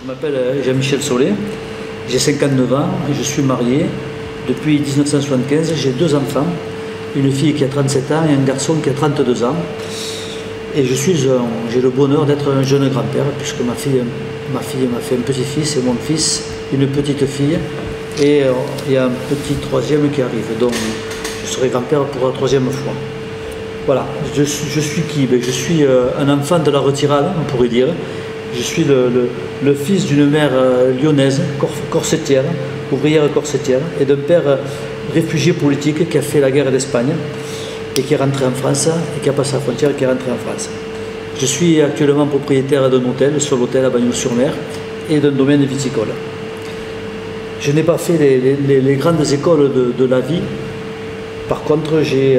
Je m'appelle Jean-Michel Solé, j'ai 59 ans et je suis marié. Depuis 1975, j'ai 2 enfants, une fille qui a 37 ans et un garçon qui a 32 ans. Et j'ai le bonheur d'être un jeune grand-père, puisque ma fille m'a fait un petit-fils et mon fils, une petite fille, et il y a un petit troisième qui arrive. Donc je serai grand-père pour la 3e fois. Voilà, je suis qui? Je suis un enfant de la retirade, on pourrait dire. Je suis le fils d'une mère lyonnaise, corsetière, ouvrière corsetière, et d'un père réfugié politique qui a fait la guerre d'Espagne et qui est rentré en France, et qui a passé la frontière et qui est rentré en France. Je suis actuellement propriétaire d'un hôtel, sur l'hôtel à Bagnols-sur-Mer, et d'un domaine viticole. Je n'ai pas fait les grandes écoles de la vie. Par contre, j'ai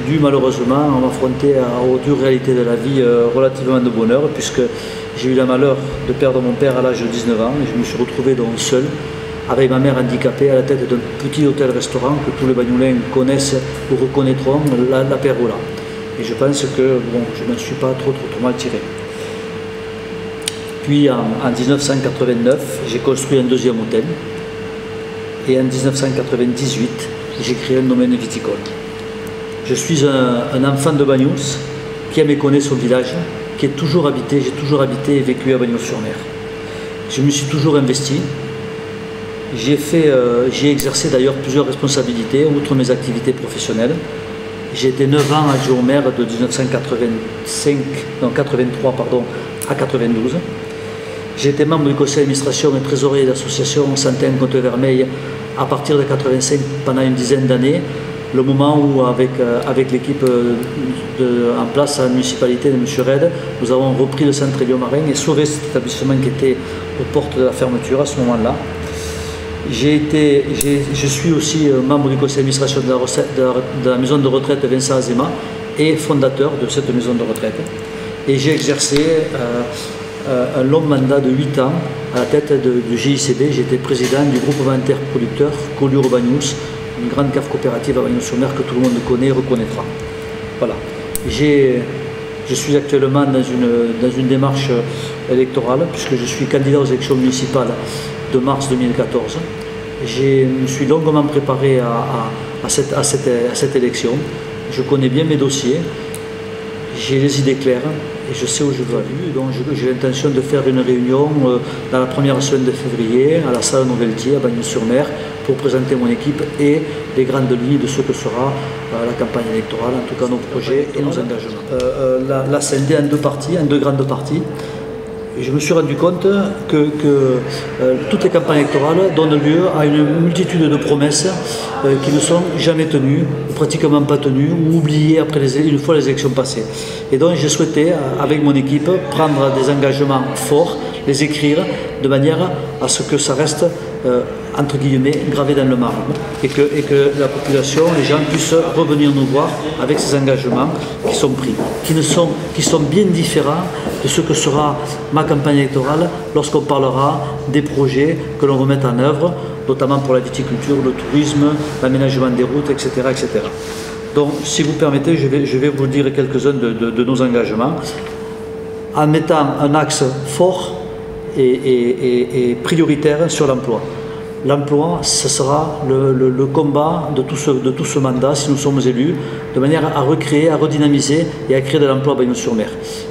dû malheureusement m'affronter aux dures réalités de la vie relativement de bonheur, puisque j'ai eu le malheur de perdre mon père à l'âge de 19 ans, et je me suis retrouvé donc seul, avec ma mère handicapée, à la tête d'un petit hôtel-restaurant que tous les Bagnolins connaissent ou reconnaîtront, la Pergola. Et je pense que bon, je ne me suis pas trop mal tiré. Puis en 1989, j'ai construit un 2e hôtel, et en 1998, j'ai créé un domaine viticole. Je suis un enfant de Bagnols qui a méconnu son village, j'ai toujours habité et vécu à Bagnols-sur-Mer. Je me suis toujours investi. J'ai exercé d'ailleurs plusieurs responsabilités, outre mes activités professionnelles. J'ai été 9 ans adjoint au maire de 1983 à 92. J'ai été membre du conseil d'administration et trésorier d'association Santin-Côte-Vermeille à partir de 85 pendant une dizaine d'années. Le moment où, avec l'équipe en place à la municipalité de M. Red, nous avons repris le centre Éliot-Marin et sauvé cet établissement qui était aux portes de la fermeture à ce moment-là. Je suis aussi membre du conseil d'administration de la maison de retraite Vincent Azéma et fondateur de cette maison de retraite. Et j'ai exercé un long mandat de 8 ans à la tête du GICB. J'étais président du groupement interproducteur Collioure-Bagnols, une grande cave coopérative à Bagnols-sur-Mer que tout le monde connaît et reconnaîtra. Voilà. Je suis actuellement dans une démarche électorale, puisque je suis candidat aux élections municipales de mars 2014. Je me suis longuement préparé à cette élection. Je connais bien mes dossiers, j'ai les idées claires et je sais où je veux aller. Donc j'ai l'intention de faire une réunion dans la première semaine de février à la salle Novelty à Bagnols-sur-Mer pour présenter mon équipe et les grandes lignes de ce que sera la campagne électorale, en tout cas nos projets et nos engagements. La scindée en 2 parties, en 2 grandes parties. Et je me suis rendu compte que toutes les campagnes électorales donnent lieu à une multitude de promesses qui ne sont jamais tenues, ou pratiquement pas tenues, ou oubliées une fois les élections passées. Et donc j'ai souhaité, avec mon équipe, prendre des engagements forts, les écrire, de manière à ce que ça reste, entre guillemets, gravé dans le marbre, et que la population, les gens puissent revenir nous voir avec ces engagements qui sont pris, qui sont bien différents de ce que sera ma campagne électorale lorsqu'on parlera des projets que l'on veut mettre en œuvre, notamment pour la viticulture, le tourisme, l'aménagement des routes, etc., etc. Donc, si vous permettez, je vais vous dire quelques-uns de nos engagements, en mettant un axe fort et prioritaire sur l'emploi. L'emploi, ce sera le combat de tout ce mandat, si nous sommes élus, de manière à recréer, à redynamiser et à créer de l'emploi à Bagnols-sur-Mer.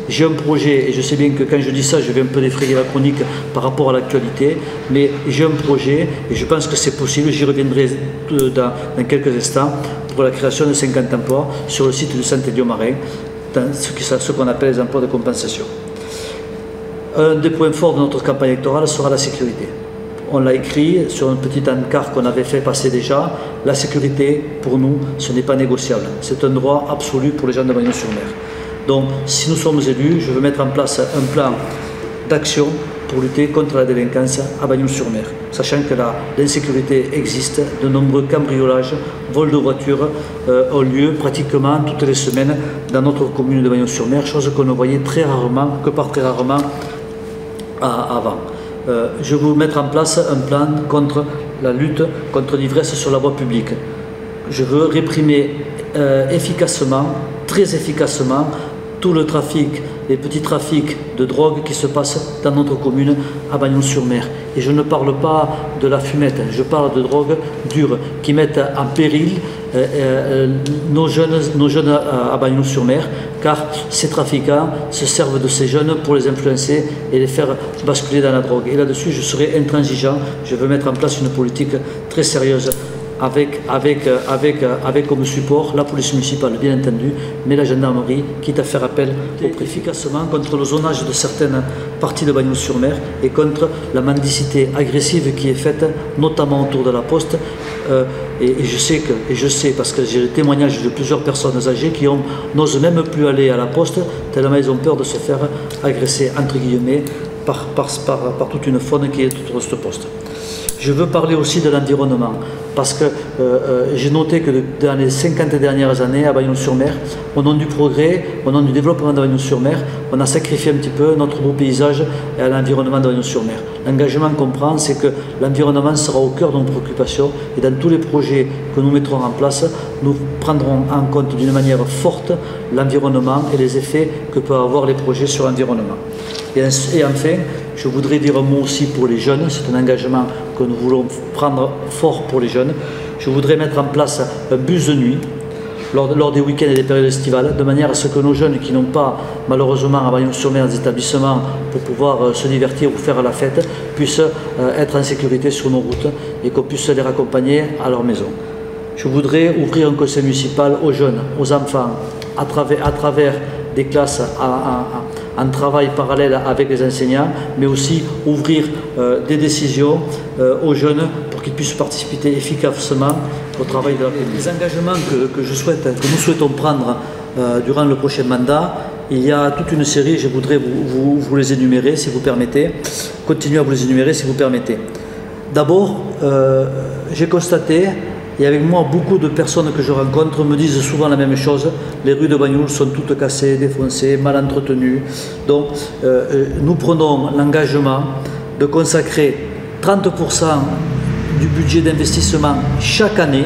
J'ai un projet, et je sais bien que quand je dis ça, je vais un peu défrayer la chronique par rapport à l'actualité, mais j'ai un projet, et je pense que c'est possible, j'y reviendrai dans quelques instants, pour la création de 50 emplois sur le site du centre Éliot-Marin, dans ce qu'on appelle les emplois de compensation. Un des points forts de notre campagne électorale sera la sécurité. On l'a écrit sur un petit encart qu'on avait fait passer déjà. La sécurité, pour nous, ce n'est pas négociable. C'est un droit absolu pour les gens de Bagnols-sur-Mer. Donc, si nous sommes élus, je veux mettre en place un plan d'action pour lutter contre la délinquance à Bagnols-sur-Mer. Sachant que l'insécurité existe, de nombreux cambriolages, vols de voitures ont lieu pratiquement toutes les semaines dans notre commune de Bagnols-sur-Mer, chose qu'on ne voyait très rarement, avant. Je vais vous mettre en place un plan contre la lutte contre l'ivresse sur la voie publique. Je veux réprimer efficacement, très efficacement, tout le trafic, les petits trafics de drogue qui se passent dans notre commune à Bagnols-sur-Mer. Et je ne parle pas de la fumette, je parle de drogues dures qui mettent en péril nos jeunes à Bagnols-sur-Mer, car ces trafiquants se servent de ces jeunes pour les influencer et les faire basculer dans la drogue. Et là-dessus, je serai intransigeant, je veux mettre en place une politique très sérieuse avec comme support la police municipale, bien entendu, mais la gendarmerie, quitte à faire appel efficacement contre le zonage de certaines parties de Bagnols-sur-Mer et contre la mendicité agressive qui est faite, notamment autour de la poste. Et je sais, parce que j'ai le témoignage de plusieurs personnes âgées qui n'osent même plus aller à la poste, tellement ils ont peur de se faire agresser, entre guillemets, par toute une faune qui est autour de ce poste. Je veux parler aussi de l'environnement, parce que j'ai noté que dans les 50 dernières années à Bagnols-sur-Mer, au nom du progrès, au nom du développement de Bagnols-sur-Mer, on a sacrifié un petit peu notre beau paysage et l'environnement de Bagnols-sur-Mer. L'engagement qu'on prend, c'est que l'environnement sera au cœur de nos préoccupations et dans tous les projets que nous mettrons en place, nous prendrons en compte d'une manière forte l'environnement et les effets que peuvent avoir les projets sur l'environnement. Et enfin, je voudrais dire un mot aussi pour les jeunes, c'est un engagement que nous voulons prendre fort pour les jeunes. Je voudrais mettre en place un bus de nuit lors des week-ends et des périodes estivales, de manière à ce que nos jeunes qui n'ont pas malheureusement à Bagnols-sur-Mer des établissements pour pouvoir se divertir ou faire la fête, puissent être en sécurité sur nos routes et qu'on puisse les raccompagner à leur maison. Je voudrais ouvrir un conseil municipal aux jeunes, aux enfants, à travers des classes en travail parallèle avec les enseignants, mais aussi ouvrir des décisions aux jeunes pour qu'ils puissent participer efficacement au travail de la commune. Les engagements que nous souhaitons prendre durant le prochain mandat, il y a toute une série, je voudrais vous les énumérer si vous permettez, continuer à vous les énumérer si vous permettez. D'abord, j'ai constaté, et avec moi, beaucoup de personnes que je rencontre me disent souvent la même chose. Les rues de Bagnols sont toutes cassées, défoncées, mal entretenues. Donc, nous prenons l'engagement de consacrer 30% du budget d'investissement chaque année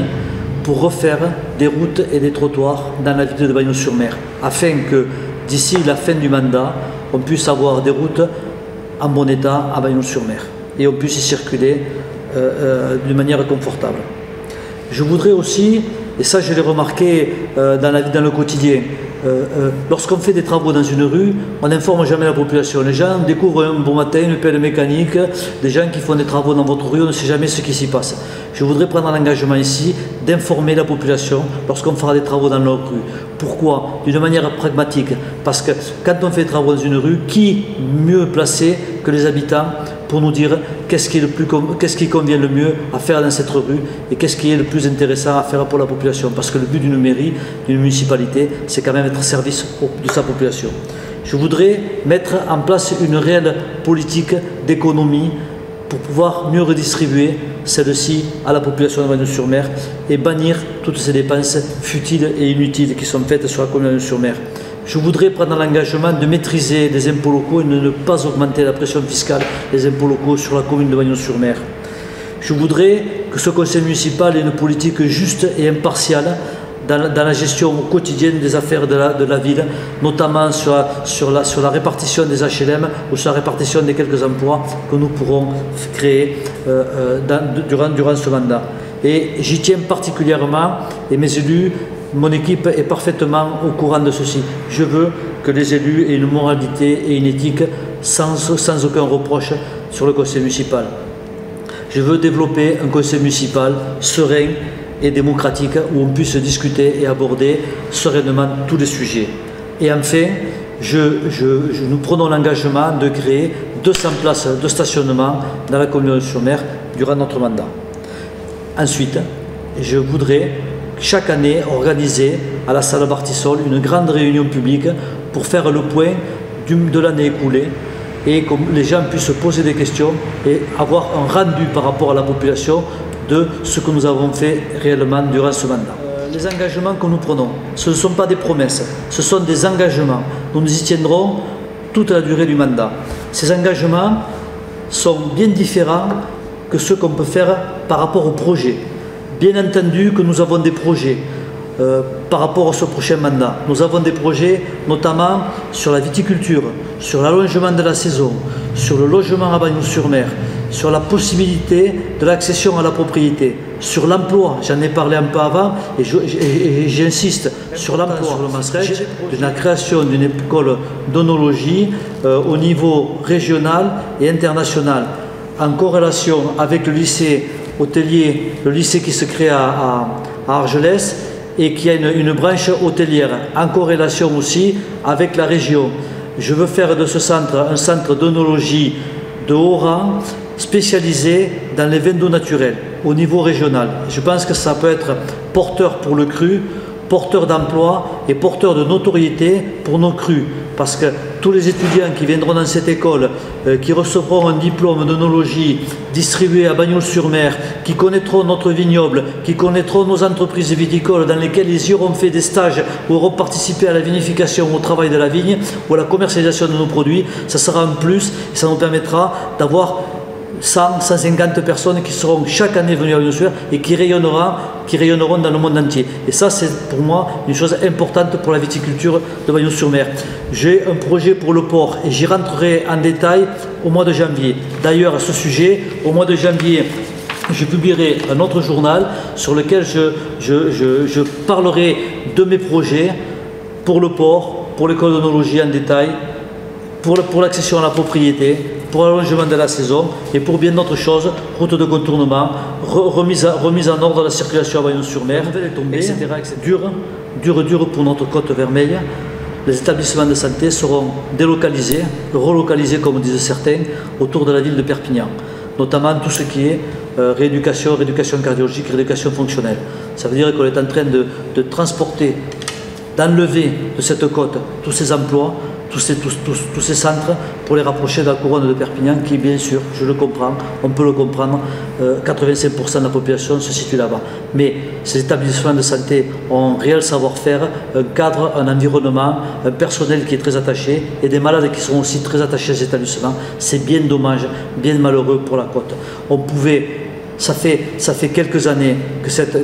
pour refaire des routes et des trottoirs dans la ville de Bagnols-sur-Mer, afin que d'ici la fin du mandat, on puisse avoir des routes en bon état à Bagnols-sur-Mer et on puisse y circuler d'une manière confortable. Je voudrais aussi, et ça je l'ai remarqué dans le quotidien, lorsqu'on fait des travaux dans une rue, on n'informe jamais la population. Les gens découvrent un bon matin une pelle mécanique, des gens qui font des travaux dans votre rue, on ne sait jamais ce qui s'y passe. Je voudrais prendre l'engagement ici d'informer la population lorsqu'on fera des travaux dans leur rue. Pourquoi? D'une manière pragmatique. Parce que quand on fait des travaux dans une rue, qui mieux placé que les habitants pour nous dire qu'est-ce qui convient le mieux à faire dans cette rue et qu'est-ce qui est le plus intéressant à faire pour la population. Parce que le but d'une mairie, d'une municipalité, c'est quand même être au service de sa population. Je voudrais mettre en place une réelle politique d'économie pour pouvoir mieux redistribuer celle-ci à la population de Bagnols-sur-Mer et bannir toutes ces dépenses futiles et inutiles qui sont faites sur la commune de Bagnols-sur-Mer. Je voudrais prendre l'engagement de maîtriser les impôts locaux et de ne pas augmenter la pression fiscale des impôts locaux sur la commune de Bagnols-sur-Mer. Je voudrais que ce conseil municipal ait une politique juste et impartiale dans la gestion quotidienne des affaires de la ville, notamment sur la répartition des HLM ou sur la répartition des quelques emplois que nous pourrons créer durant ce mandat. Et j'y tiens particulièrement, et mes élus, mon équipe est parfaitement au courant de ceci. Je veux que les élus aient une moralité et une éthique sans aucun reproche sur le conseil municipal. Je veux développer un conseil municipal serein et démocratique où on puisse discuter et aborder sereinement tous les sujets. Et enfin, nous prenons l'engagement de créer 200 places de stationnement dans la commune de Bagnols-sur-Mer durant notre mandat. Ensuite, je voudrais chaque année organiser à la salle Bartissol une grande réunion publique pour faire le point de l'année écoulée et que les gens puissent poser des questions et avoir un rendu par rapport à la population de ce que nous avons fait réellement durant ce mandat. Les engagements que nous prenons, ce ne sont pas des promesses, ce sont des engagements. Nous nous y tiendrons toute la durée du mandat. Ces engagements sont bien différents que ceux qu'on peut faire par rapport au projet. Bien entendu que nous avons des projets. par rapport à ce prochain mandat. Nous avons des projets notamment sur la viticulture, sur l'allongement de la saison, sur le logement à Bagnols-sur-Mer, sur la possibilité de l'accession à la propriété, sur l'emploi, j'en ai parlé un peu avant et j'insiste sur l'emploi, sur le Masrej, de la création d'une école d'onologie au niveau régional et international, en corrélation avec le lycée hôtelier, le lycée qui se crée à Argelès, et qui a une branche hôtelière, en corrélation aussi avec la région. Je veux faire de ce centre un centre d'onologie de haut rang, spécialisé dans les vins d'eau naturels, au niveau régional. Je pense que ça peut être porteur pour le cru, porteur d'emploi et porteur de notoriété pour nos crus. Parce que tous les étudiants qui viendront dans cette école, qui recevront un diplôme d'œnologie distribué à Bagnols-sur-Mer, qui connaîtront notre vignoble, qui connaîtront nos entreprises viticoles dans lesquelles ils y auront fait des stages ou auront participé à la vinification, au travail de la vigne ou à la commercialisation de nos produits, ça sera un plus et ça nous permettra d'avoir 100, 150 personnes qui seront chaque année venues à Bagnols-sur-Mer et qui rayonneront dans le monde entier. Et ça, c'est pour moi une chose importante pour la viticulture de Bagnols-sur-Mer. J'ai un projet pour le port et j'y rentrerai en détail au mois de janvier. D'ailleurs, à ce sujet, au mois de janvier, je publierai un autre journal sur lequel je parlerai de mes projets pour le port, pour l'école d'onologie en détail, pour l'accession à la propriété, pour l'allongement de la saison et pour bien d'autres choses, route de contournement, remise en ordre de la circulation à Bagnols-sur-Mer, etc. Dur pour notre côte vermeille. Les établissements de santé seront délocalisés, relocalisés comme disent certains, autour de la ville de Perpignan, notamment tout ce qui est rééducation cardiologique, rééducation fonctionnelle. Ça veut dire qu'on est en train de transporter, d'enlever de cette côte tous ces emplois, tous ces centres pour les rapprocher de la couronne de Perpignan qui, bien sûr, je le comprends, on peut le comprendre, 85% de la population se situe là-bas. Mais ces établissements de santé ont un réel savoir-faire, un cadre, un environnement, un personnel qui est très attaché et des malades qui sont aussi très attachés à ces établissements. C'est bien dommage, bien malheureux pour la côte. On pouvait, ça fait quelques années que cette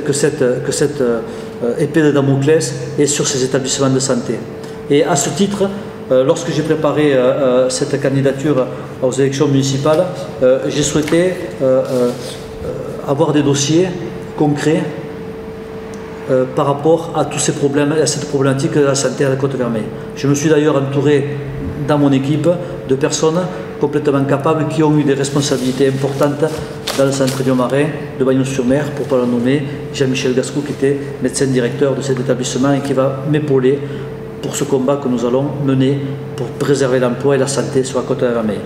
épée de Damoclès est sur ces établissements de santé. Et à ce titre, lorsque j'ai préparé cette candidature aux élections municipales, j'ai souhaité avoir des dossiers concrets par rapport à tous ces problèmes, à cette problématique de la santé à la Côte-Vermeille. Je me suis d'ailleurs entouré dans mon équipe de personnes complètement capables qui ont eu des responsabilités importantes dans le centre Lyon-Marin de Bagnols-sur-Mer, pour ne pas le nommer, Jean-Michel Gascou qui était médecin directeur de cet établissement et qui va m'épauler pour ce combat que nous allons mener pour préserver l'emploi et la santé sur la Côte-Vermeille.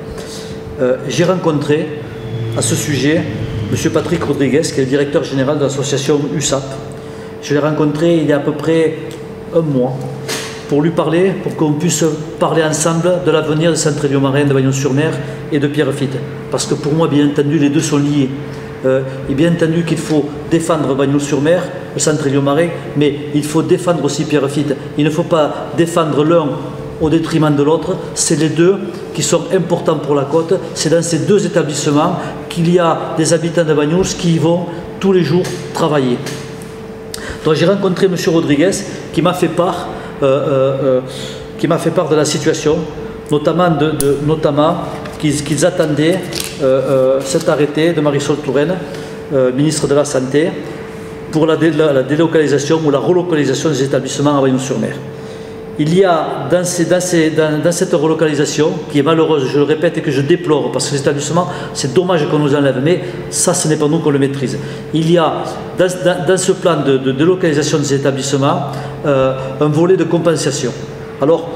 J'ai rencontré à ce sujet M. Patrick Rodriguez, qui est le directeur général de l'association USAP. Je l'ai rencontré il y a à peu près un mois pour lui parler, pour qu'on puisse parler ensemble de l'avenir du centre Lyon-Marin de Bagnols-sur-Mer et de Pierrefitte. Parce que pour moi, bien entendu, les deux sont liés. Et bien entendu qu'il faut défendre Bagnols-sur-Mer, le centre Lyon-Marin, mais il faut défendre aussi Pierrefitte. Il ne faut pas défendre l'un au détriment de l'autre. C'est les deux qui sont importants pour la côte. C'est dans ces deux établissements qu'il y a des habitants de Bagnols qui y vont tous les jours travailler. Donc j'ai rencontré M. Rodriguez qui m'a fait part de la situation, notamment qu'ils attendaient cet arrêté de Marisol Touraine, ministre de la Santé, pour la délocalisation ou la relocalisation des établissements à Bagnols-sur-Mer. Il y a dans cette relocalisation, qui est malheureuse, je le répète et que je déplore, parce que les établissements, c'est dommage qu'on nous enlève, mais ça, ce n'est pas nous qu'on le maîtrise. Il y a dans ce plan de délocalisation des établissements un volet de compensation. Alors,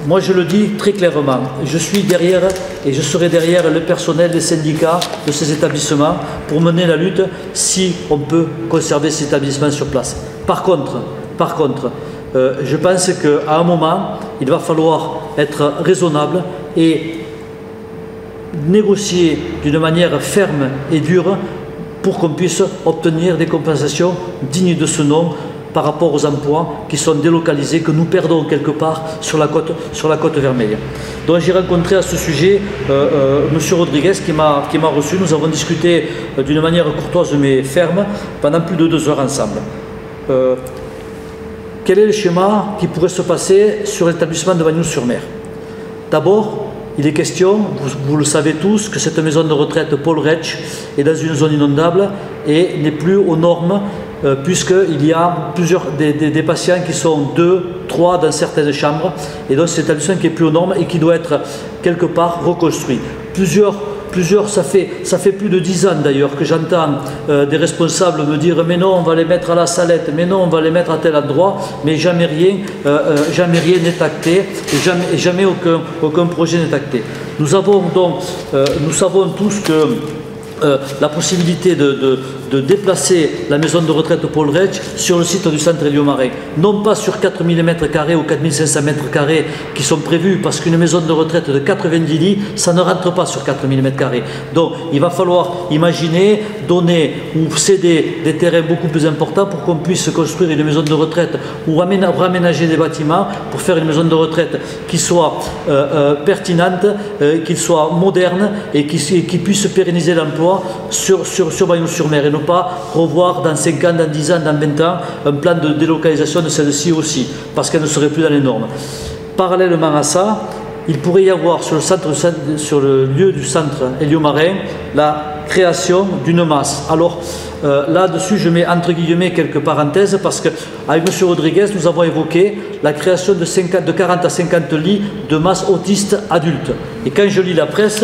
moi je le dis très clairement, je suis derrière et je serai derrière le personnel, les syndicats de ces établissements pour mener la lutte si on peut conserver ces établissements sur place. Par contre, je pense qu'à un moment, il va falloir être raisonnable et négocier d'une manière ferme et dure pour qu'on puisse obtenir des compensations dignes de ce nom par rapport aux emplois qui sont délocalisés, que nous perdons quelque part sur la côte vermeille. Donc j'ai rencontré à ce sujet M. Rodriguez qui m'a reçu. Nous avons discuté d'une manière courtoise mais ferme pendant plus de 2 heures ensemble. quel est le schéma qui pourrait se passer sur l'établissement de Bagnols-sur-Mer? D'abord, il est question, vous le savez tous, que cette maison de retraite Paul Retsch est dans une zone inondable et n'est plus aux normes, puisqu'il y a des patients qui sont 2, 3 dans certaines chambres, et donc c'est un établissement qui est plus aux normes et qui doit être quelque part reconstruit. Ça fait plus de 10 ans d'ailleurs que j'entends des responsables me dire mais non, on va les mettre à la Salette, mais non, on va les mettre à tel endroit, mais jamais rien n'est acté, et jamais aucun projet n'est acté. Nous savons tous que la possibilité de déplacer la maison de retraite Paul Retsch sur le site du centre Élio-Marin, non pas sur 4000 m² ou 4500 m² qui sont prévus, parce qu'une maison de retraite de 90 lits, ça ne rentre pas sur 4000 m². Donc il va falloir imaginer, donner ou céder des terrains beaucoup plus importants pour qu'on puisse construire une maison de retraite ou raménager des bâtiments pour faire une maison de retraite qui soit pertinente, qui soit moderne et qui puisse pérenniser l'emploi sur Bagnols-sur-Mer, et ne pas revoir dans 5 ans, dans 10 ans, dans 20 ans un plan de délocalisation de celle-ci aussi, parce qu'elle ne serait plus dans les normes. Parallèlement à ça, il pourrait y avoir sur le lieu du centre Élio-Marin la création d'une masse. Alors là-dessus, je mets entre guillemets quelques parenthèses, parce qu'avec M. Rodriguez, nous avons évoqué la création de 40 à 50 lits de masse autiste adulte. Et quand je lis la presse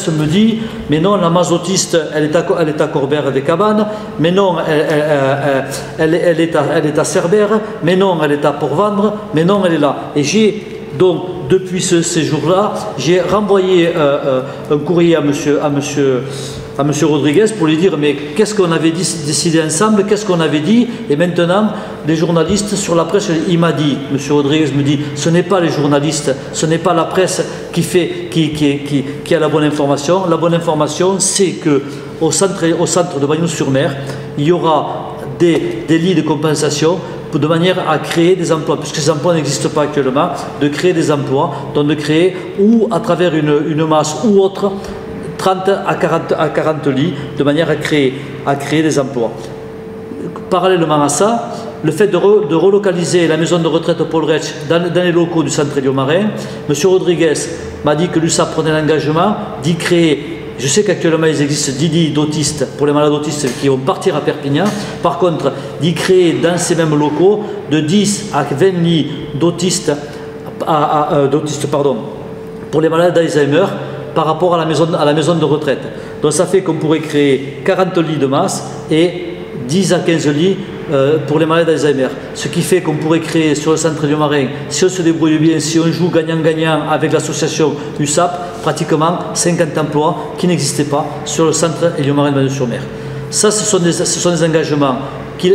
me dit mais non, la masse autiste elle est à Corbère-des-Cabanes, mais non, elle est à Cerbère, mais non, elle est à Port-Vendre, mais non, elle est là. Et j'ai donc depuis ces jours-là, j'ai renvoyé un courrier à M. Rodriguez pour lui dire mais qu'est-ce qu'on avait décidé ensemble, qu'est-ce qu'on avait dit, et maintenant les journalistes sur la presse, il m'a dit, M. Rodriguez me dit, ce n'est pas les journalistes, ce n'est pas la presse qui a la bonne information. La bonne information, c'est qu'au centre de Bagnols-sur-Mer, il y aura des lits de compensation de manière à créer des emplois, puisque ces emplois n'existent pas actuellement, de créer des emplois, donc de créer, ou à travers une masse ou autre, 30 à 40 lits, de manière à créer des emplois. Parallèlement à ça, le fait de relocaliser la maison de retraite Paul Retsch dans les locaux du centre Élio-Marin, M. Rodriguez m'a dit que l'USAP prenait l'engagement d'y créer. Je sais qu'actuellement il existe 10 lits d'autistes pour les malades autistes qui vont partir à Perpignan. Par contre, d'y créer dans ces mêmes locaux de 10 à 20 lits d'autistes pour les malades d'Alzheimer par rapport à la maison de retraite. Donc ça fait qu'on pourrait créer 40 lits de masse et 10 à 15 lits pour les malades d'Alzheimer. Ce qui fait qu'on pourrait créer sur le centre Élio-Marin, si on se débrouille bien, si on joue gagnant-gagnant avec l'association USAP, pratiquement 50 emplois qui n'existaient pas sur le centre Élio-Marin de Bagnols-sur-Mer. Ça, ce sont des engagements qu'il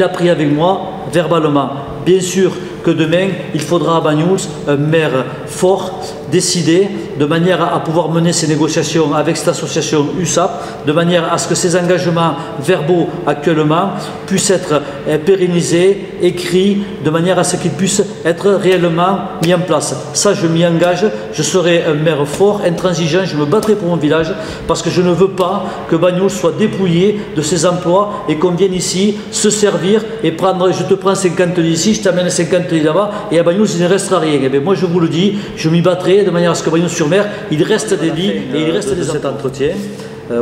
a pris avec moi verbalement. Bien sûr que demain, il faudra à Bagnols un maire fort, décidé, de manière à pouvoir mener ces négociations avec cette association USAP, de manière à ce que ces engagements verbaux actuellement puissent être pérennisés, écrits, de manière à ce qu'ils puissent être réellement mis en place. Ça, je m'y engage, je serai un maire fort, intransigeant, je me battrai pour mon village, parce que je ne veux pas que Bagnols soit dépouillé de ses emplois et qu'on vienne ici se servir et prendre, je te prends 50 lits ici, je t'amène 50 lits là-bas, et à Bagnols il ne restera rien. Et bien, moi je vous le dis, je m'y battrai de manière à ce que Bagnols-sur-Mer, il reste des lits et il reste des cet entretien.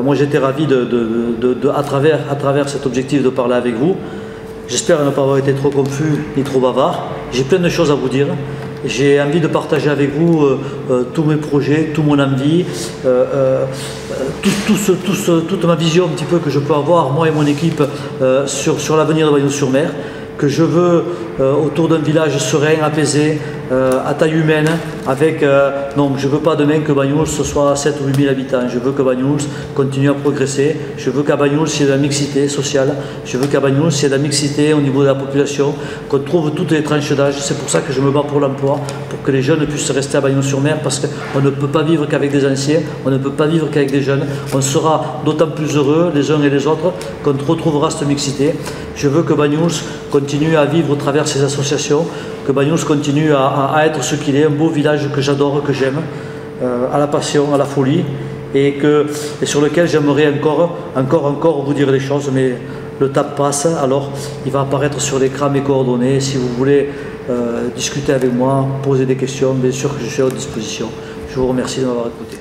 Moi j'étais ravi à travers cet objectif de parler avec vous. J'espère ne pas avoir été trop confus ni trop bavard. J'ai plein de choses à vous dire. J'ai envie de partager avec vous tous mes projets, toute mon envie, toute ma vision un petit peu que je peux avoir, moi et mon équipe, sur l'avenir de Bagnols-sur-Mer, que je veux autour d'un village serein, apaisé, à taille humaine, avec... non, je ne veux pas demain que Bagnols ce soit 7 ou 8 000 habitants, je veux que Bagnols continue à progresser, je veux qu'à Bagnols il y ait de la mixité sociale, je veux qu'à Bagnols il y ait de la mixité au niveau de la population, qu'on trouve toutes les tranches d'âge. C'est pour ça que je me bats pour l'emploi, pour que les jeunes puissent rester à Bagnols-sur-Mer, parce qu'on ne peut pas vivre qu'avec des anciens, on ne peut pas vivre qu'avec des jeunes, on sera d'autant plus heureux les uns et les autres qu'on retrouvera cette mixité. Je veux que Bagnols continue à vivre au travers ces associations, que Bagnols continue à être ce qu'il est, un beau village que j'adore, que j'aime, à la passion, à la folie, et sur lequel j'aimerais encore vous dire des choses, mais le TAP passe, alors il va apparaître sur l'écran mes coordonnées. Si vous voulez discuter avec moi, poser des questions, bien sûr que je suis à votre disposition. Je vous remercie de m'avoir écouté.